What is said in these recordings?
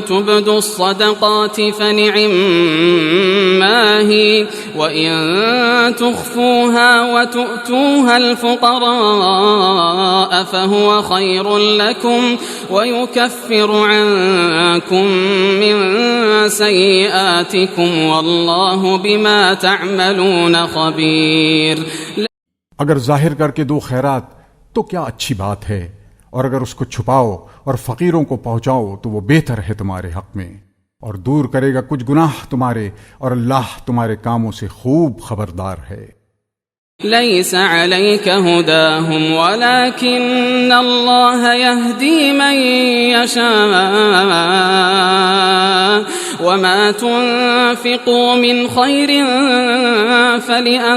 تبدوا الصدقات فنعما هي وإن تخفوها وتؤتوها الفقراء فهو خير لكم ويكفر عنكم من سيئاتكم والله بما تعملون خبير. اگر ظاہر کر کے دو خیرات تو کیا اچھی بات ہے، اور اگر اس کو چھپاؤ اور فقیروں کو پہنچاؤ تو وہ بہتر ہے تمہارے حق میں، اور دور کرے گا کچھ گناہ تمہارے، اور اللہ تمہارے کاموں سے خوب خبردار ہے. ليس عليك هداهم ولكن الله يهدي من يشاء وما تنفقوا من خير فلأنفسكم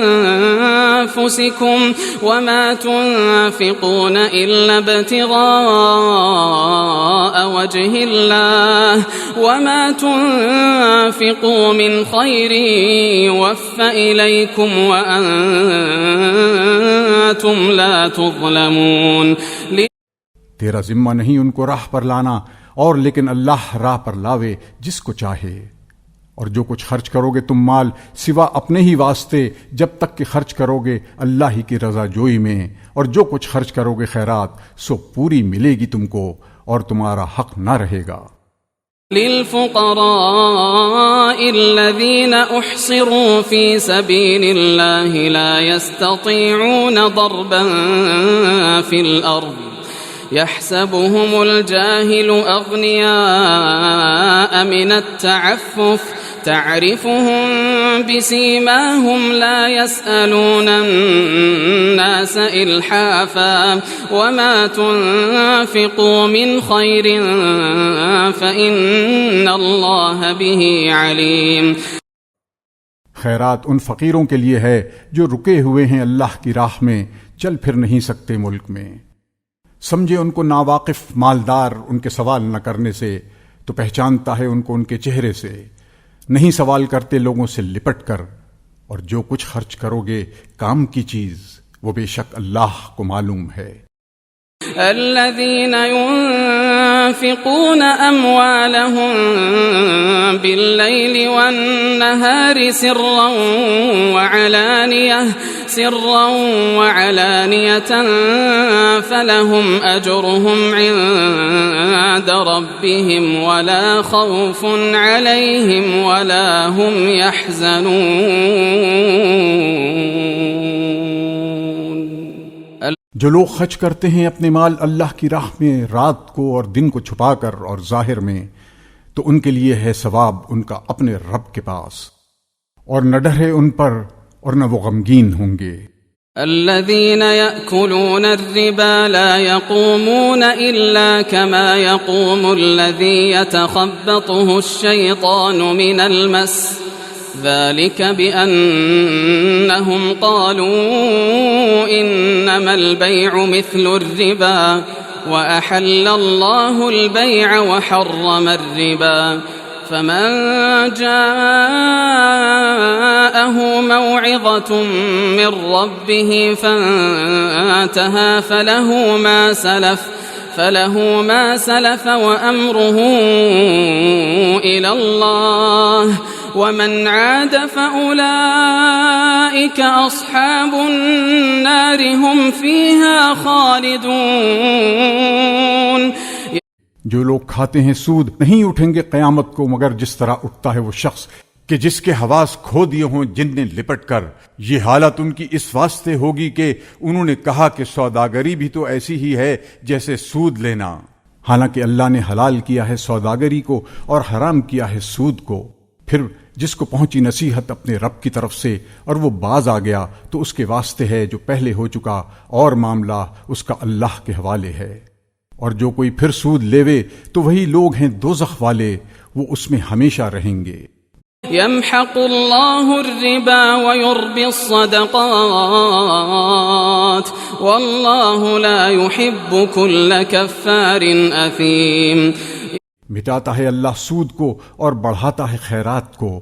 وما تنفقون إلا ابتغاء وجه الله وما تنفقوا من خير يوفى إليكم وأنتم لا تظلمون. تیرا ذمہ نہیں ان کو راہ پر لانا، اور لیکن اللہ راہ پر لاوے جس کو چاہے. اور جو کچھ خرچ کرو گے تم مال سوا اپنے ہی واسطے، جب تک کہ خرچ کرو گے اللہ ہی کی رضا جوئی میں، اور جو کچھ خرچ کرو گے خیرات سو پوری ملے گی تم کو، اور تمہارا حق نہ رہے گا. للفقراء الذين احصروا في سبيل الله لا يستطيعون ضربا في الأرض يحسبهم الجاهل أغنياء من التعفف تعرفهم بسيماهم لا يسألون الناس إلحافا وما تنفقوا من خير فإن الله به عليم. خیرات ان فقیروں کے لیے ہے جو رکے ہوئے ہیں اللہ کی راہ میں، چل پھر نہیں سکتے ملک میں. سمجھے ان کو ناواقف مالدار ان کے سوال نہ کرنے سے، تو پہچانتا ہے ان کو ان کے چہرے سے. نہیں سوال کرتے لوگوں سے لپٹ کر، اور جو کچھ خرچ کرو گے کام کی چیز وہ بے شک اللہ کو معلوم ہے. الذين ينفقون أموالهم بالليل والنهار سرا وعلانية فلهم أجرهم عند ربهم ولا خوف عليهم ولا هم يحزنون. جو لوگ خرچ کرتے ہیں اپنے مال اللہ کی راہ میں رات کو اور دن کو چھپا کر اور ظاہر میں، تو ان کے لیے ہے ثواب ان کا اپنے رب کے پاس، اور نہ ڈر ہے ان پر اور نہ وہ غمگین ہوں گے. الذين يأكلون الربا لا يقومون إلا كما يقوم الذي يتخبطه الشيطان من المس ذلك بأنهم قالوا إنما البيع مثل الربا وأحل الله البيع وحرم الربا فمن جاءه موعظة من ربه فانتهى فله ما سلف وأمره إلى الله ومن عاد فأولئك أصحاب النار هم فيها خالدون. جو لوگ کھاتے ہیں سود نہیں اٹھیں گے قیامت کو مگر جس طرح اٹھتا ہے وہ شخص کہ جس کے حواس کھو دیے ہوں جن نے لپٹ کر. یہ حالت ان کی اس واسطے ہوگی کہ انہوں نے کہا کہ سوداگری بھی تو ایسی ہی ہے جیسے سود لینا، حالانکہ اللہ نے حلال کیا ہے سوداگری کو اور حرام کیا ہے سود کو. پھر جس کو پہنچی نصیحت اپنے رب کی طرف سے اور وہ باز آ گیا تو اس کے واسطے ہے جو پہلے ہو چکا، اور معاملہ اس کا اللہ کے حوالے ہے. اور جو کوئی پھر سود لیوے تو وہی لوگ ہیں دوزخ والے، وہ اس میں ہمیشہ رہیں گے. يمحق الله الربا ويربي الصدقات والله لا يحب كل كفار أثيم. مٹاتا ہے اللہ سود کو اور بڑھاتا ہے خیرات کو،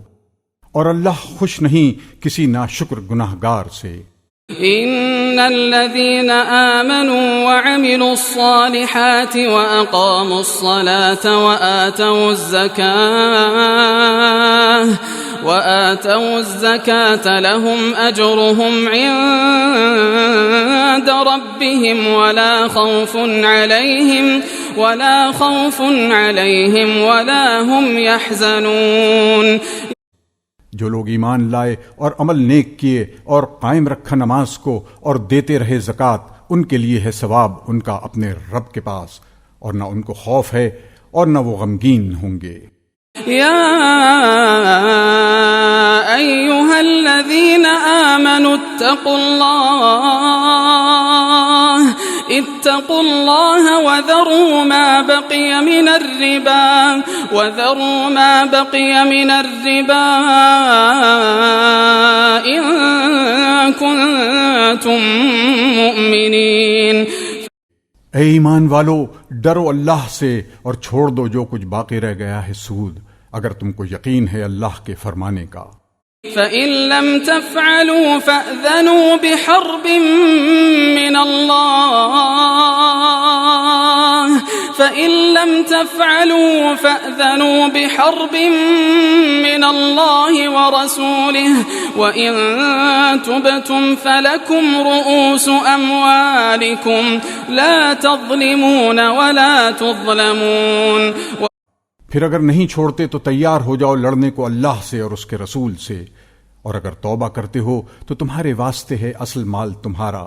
اور اللہ خوش نہیں کسی ناشکر گناہگار سے. إن الذين آمنوا وعملوا الصالحات وأقاموا الصلاة وآتوا الزكاة لهم أجرهم عند ربهم ولا خوف عليهم ولا هم يحزنون. جو لوگ ایمان لائے اور عمل نیک کیے اور قائم رکھا نماز کو اور دیتے رہے زکوٰۃ، ان کے لیے ہے ثواب ان کا اپنے رب کے پاس، اور نہ ان کو خوف ہے اور نہ وہ غمگین ہوں گے. يا أيها الذين آمنوا اتقوا الله وذروا ما بقي من الربا إن كنتم مؤمنين. اے ایمان والو، ڈرو اللہ سے اور چھوڑ دو جو کچھ باقی رہ گیا ہے سود، اگر تم کو یقین ہے اللہ کے فرمانے کا. فَإِن لَّمْ تَفْعَلُوا فَأْذَنُوا بِحَرْبٍ مِّنَ اللَّهِ وَرَسُولِهِ وَإِن تُبْتُمْ فَلَكُمْ رُءُوسُ أَمْوَالِكُمْ لَا تَظْلِمُونَ وَلَا تُظْلَمُونَ. پھر اگر نہیں چھوڑتے تو تیار ہو جاؤ لڑنے کو اللہ سے اور اس کے رسول سے، اور اگر توبہ کرتے ہو تو تمہارے واسطے ہے اصل مال تمہارا،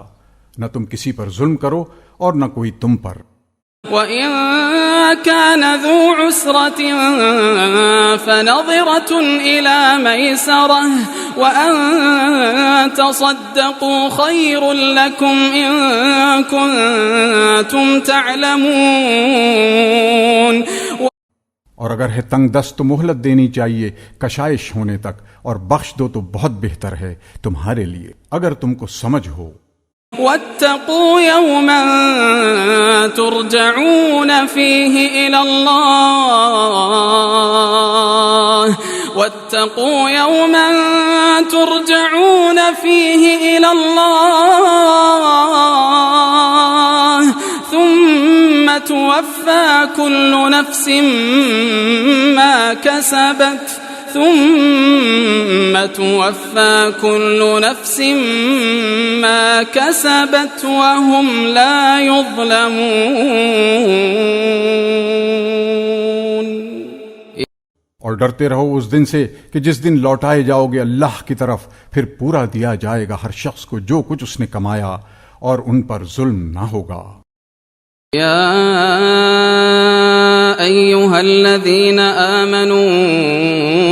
نہ تم کسی پر ظلم کرو اور نہ کوئی تم پر. وَإِن كَانَ ذُو عُسْرَةٍ فَنَظِرَةٌ إِلَى مَيْسَرَةٍ وَأَن تَصَدَّقُوا خَيْرٌ لَّكُمْ إِن كُنتُمْ تَعْلَمُونَ. اور اگر ہے تنگ دست تو مہلت دینی چاہیے کشائش ہونے تک، اور بخش دو تو بہت بہتر ہے تمہارے لیے اگر تم کو سمجھ ہو. واتقوا يوما ترجعون فيه إلى الله ثم توفى كل نفس ما كسبت وهم لا يظلمون. اور ڈرتے رہو اس دن سے کہ جس دن لوٹائے جاؤ گے اللہ کی طرف، پھر پورا دیا جائے گا ہر شخص کو جو کچھ اس نے کمایا، اور ان پر ظلم نہ ہوگا. يا أيها الذين آمنوا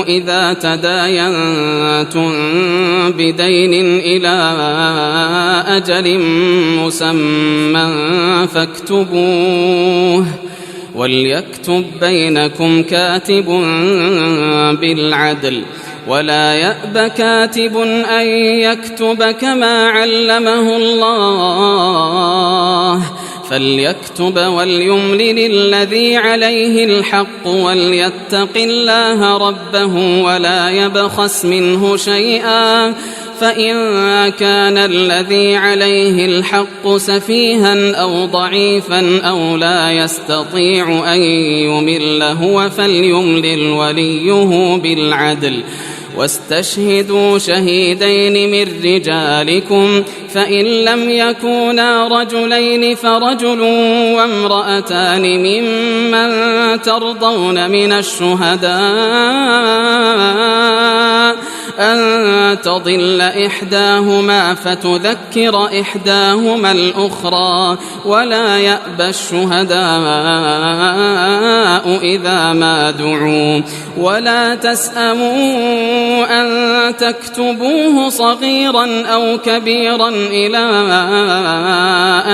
إذا تداينتم بدين إلى أجل مسمى فاكتبوه وليكتب بينكم كاتب بالعدل ولا يأب كاتب أن يكتب كما علمه الله فليكتب وليملل الذي عليه الحق وليتق الله ربه ولا يبخس منه شيئا فإن كان الذي عليه الحق سفيها أو ضعيفا أو لا يستطيع أن يمل هو فليملل وليه بالعدل واستشهدوا شهيدين من رجالكم فإن لم يكونا رجلين فرجل وامرأتان ممن ترضون من الشهداء أن تضل إحداهما فتذكر إحداهما الأخرى ولا يأبى الشهداء إذا ما دعوا ولا تسأموا أن تكتبوه صغيرا أو كبيرا إلى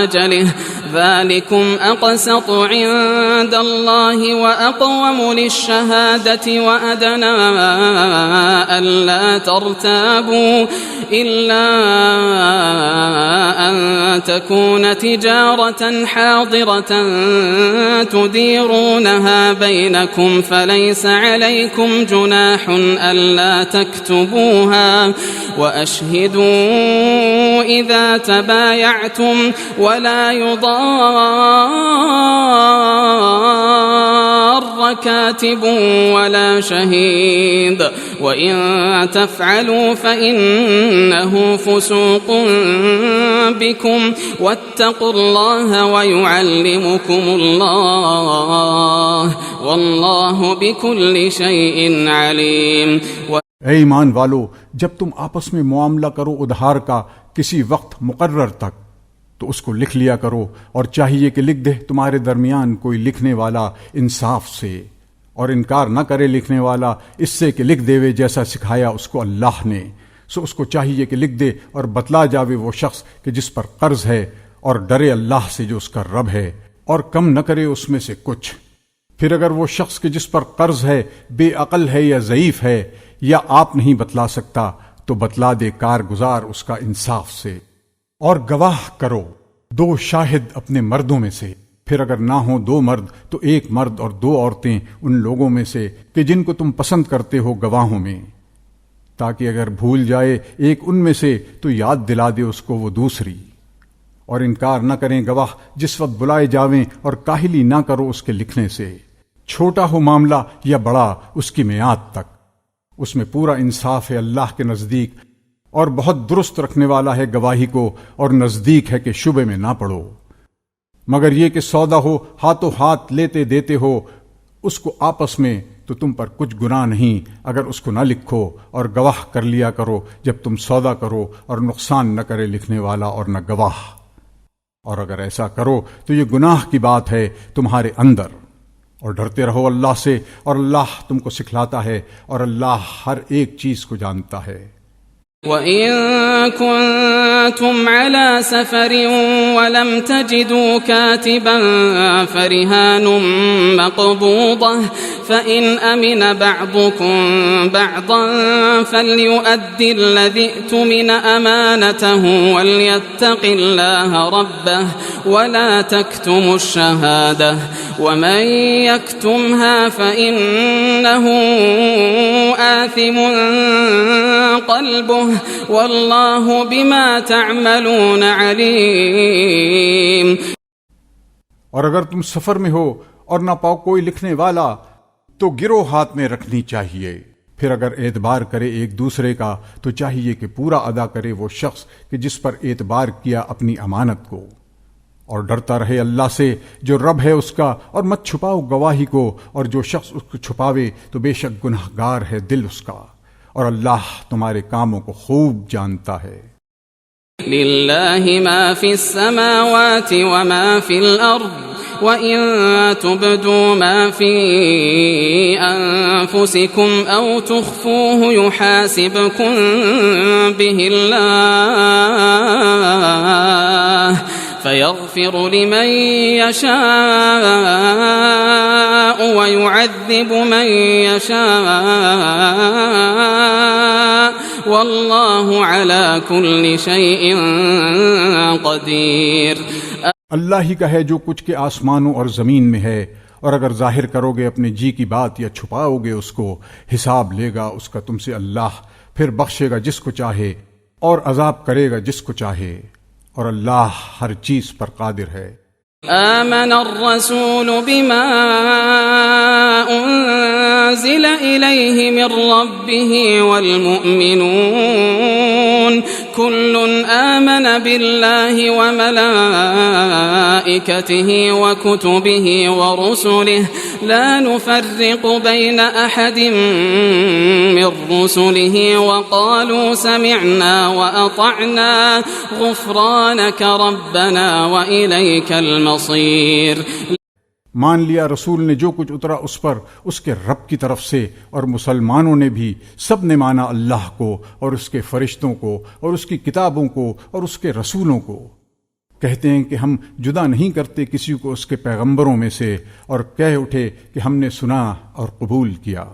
أجله ذلكم أقسط عند الله وأقوم للشهادة وأدنى ألا ترتابوا إلا أن تكون تجارة حاضرة تديرونها بينكم فليس عليكم جناح ألا تكتبوها وأشهدوا إذا تبايعتم ولا يضار كاتب ولا شهيد وإن تفعلوا فإنه فسوق بكم واتقوا الله ويعلمكم الله والله بكل شيء عليم. اے ایمان والو، جب تم آپس میں معاملہ کرو ادھار کا کسی وقت مقرر تک تو اس کو لکھ لیا کرو، اور چاہیے کہ لکھ دے تمہارے درمیان کوئی لکھنے والا انصاف سے، اور انکار نہ کرے لکھنے والا اس سے کہ لکھ دے جیسا سکھایا اس کو اللہ نے. سو اس کو چاہیے کہ لکھ دے اور بتلا جاوے وہ شخص کہ جس پر قرض ہے، اور ڈرے اللہ سے جو اس کا رب ہے، اور کم نہ کرے اس میں سے کچھ. پھر اگر وہ شخص کہ جس پر قرض ہے بے عقل ہے یا ضعیف ہے یا آپ نہیں بتلا سکتا تو بتلا دے کارگزار اس کا انصاف سے. اور گواہ کرو 2 شاہد اپنے مردوں میں سے، پھر اگر نہ ہوں 2 مرد تو 1 مرد اور 2 عورتیں ان لوگوں میں سے کہ جن کو تم پسند کرتے ہو گواہوں میں، تاکہ اگر بھول جائے ایک ان میں سے تو یاد دلا دے اس کو وہ دوسری. اور انکار نہ کریں گواہ جس وقت بلائے جاویں، اور کاہلی نہ کرو اس کے لکھنے سے، چھوٹا ہو معاملہ یا بڑا اس کی میعاد تک. اس میں پورا انصاف ہے اللہ کے نزدیک، اور بہت درست رکھنے والا ہے گواہی کو، اور نزدیک ہے کہ شبے میں نہ پڑو. مگر یہ کہ سودا ہو ہاتھوں ہاتھ لیتے دیتے ہو اس کو آپس میں، تو تم پر کچھ گناہ نہیں اگر اس کو نہ لکھو، اور گواہ کر لیا کرو جب تم سودا کرو، اور نقصان نہ کرے لکھنے والا اور نہ گواہ. اور اگر ایسا کرو تو یہ گناہ کی بات ہے تمہارے اندر. اور ڈرتے رہو اللہ سے، اور اللہ تم کو سکھلاتا ہے، اور اللہ ہر ایک چیز کو جانتا ہے. وَإِن كُنتُمْ عَلَى سَفَرٍ وَلَمْ تَجِدُوا كَاتِبًا فَرِهَانٌ مَّقْبُوضَةٌ فَإِنْ أَمِنَ بَعْضُكُمْ بَعْضًا فَلْيُؤَدِّ الَّذِي اؤْتُمِنَ أَمَانَتَهُ وَلْيَتَّقِ اللَّهَ رَبَّهُ وَلَا تَكْتُمُوا الشَّهَادَةَ وَمَن يَكْتُمْهَا فَإِنَّهُ آثِمٌ قلبه واللہ بما تعملون علیم. اور اگر تم سفر میں ہو اور نہ پاؤ کوئی لکھنے والا تو گروہ ہاتھ میں رکھنی چاہیے. پھر اگر اعتبار کرے ایک دوسرے کا تو چاہیے کہ پورا ادا کرے وہ شخص کہ جس پر اعتبار کیا اپنی امانت کو. اور ڈرتا رہے اللہ سے جو رب ہے اس کا، اور مت چھپاؤ گواہی کو، اور جو شخص اس کو چھپاوے تو بے شک گنہگار ہے دل اس کا، اور اللہ تمہارے کاموں کو خوب جانتا ہے. للہ ما فی السماوات وما فی الارض وَإِن تُبْدُوا مَا فِي أَنفُسِكُمْ أَوْ تُخْفُوهُ يُحَاسِبْكُم بِهِ اللَّهُ فَيَغْفِرُ لِمَن يَشَاءُ وَيُعَذِّبُ مَن يَشَاءُ وَاللَّهُ عَلَى كُلِّ شَيْءٍ قَدِيرٌ. اللہ ہی کا ہے جو کچھ کے آسمانوں اور زمین میں ہے، اور اگر ظاہر کرو گے اپنے جی کی بات یا چھپاؤ گے اس کو، حساب لے گا اس کا تم سے اللہ، پھر بخشے گا جس کو چاہے اور عذاب کرے گا جس کو چاہے، اور اللہ ہر چیز پر قادر ہے. آمن الرسول بما انزل الیہ من ربہ والمؤمنون كل آمن بالله وملائكته وكتبه ورسله لا نفرق بين أحد من رسله وقالوا سمعنا وأطعنا غفرانك ربنا وإليك المصير. مان لیا رسول نے جو کچھ اترا اس پر اس کے رب کی طرف سے، اور مسلمانوں نے بھی سب نے مانا اللہ کو اور اس کے فرشتوں کو اور اس کی کتابوں کو اور اس کے رسولوں کو. کہتے ہیں کہ ہم جدا نہیں کرتے کسی کو اس کے پیغمبروں میں سے، اور کہہ اٹھے کہ ہم نے سنا اور قبول کیا۔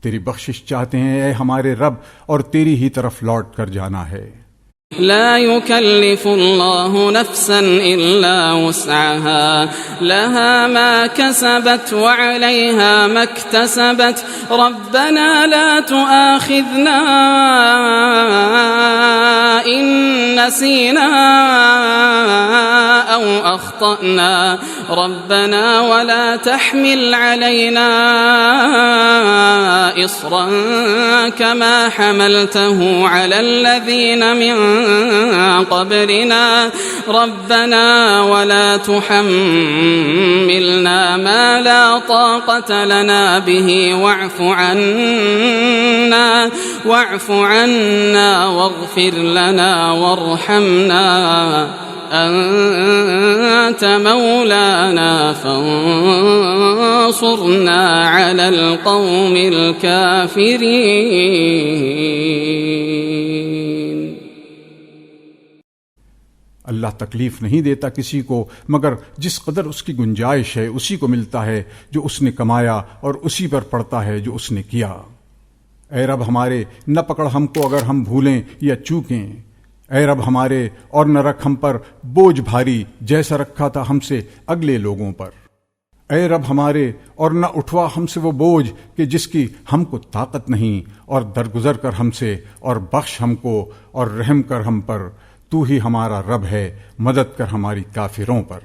تیری بخشش چاہتے ہیں اے ہمارے رب، اور تیری ہی طرف لوٹ کر جانا ہے۔ لا يكلف الله نفسا إلا وسعها لها ما كسبت وعليها ما اكتسبت ربنا لا تؤاخذنا إن نسينا أو أخطأنا ربنا ولا تحمل علينا إصرا كما حملته على الذين من قبلنا ربنا ولا تحملنا ما لا طاقة لنا به واعف عنا واغفر لنا وارحمنا أنت مولانا فانصرنا على القوم الكافرين۔ اللہ تکلیف نہیں دیتا کسی کو مگر جس قدر اس کی گنجائش ہے اسی کو ملتا ہے جو اس نے کمایا، اور اسی پر پڑتا ہے جو اس نے کیا۔ اے رب ہمارے، نہ پکڑ ہم کو اگر ہم بھولیں یا چوکیں۔ اے رب ہمارے، اور نہ رکھ ہم پر بوجھ بھاری جیسا رکھا تھا ہم سے اگلے لوگوں پر۔ اے رب ہمارے، اور نہ اٹھوا ہم سے وہ بوجھ کہ جس کی ہم کو طاقت نہیں، اور درگزر کر ہم سے اور بخش ہم کو اور رحم کر ہم پر۔ تو ہی ہمارا رب ہے، مدد کر ہماری کافروں پر۔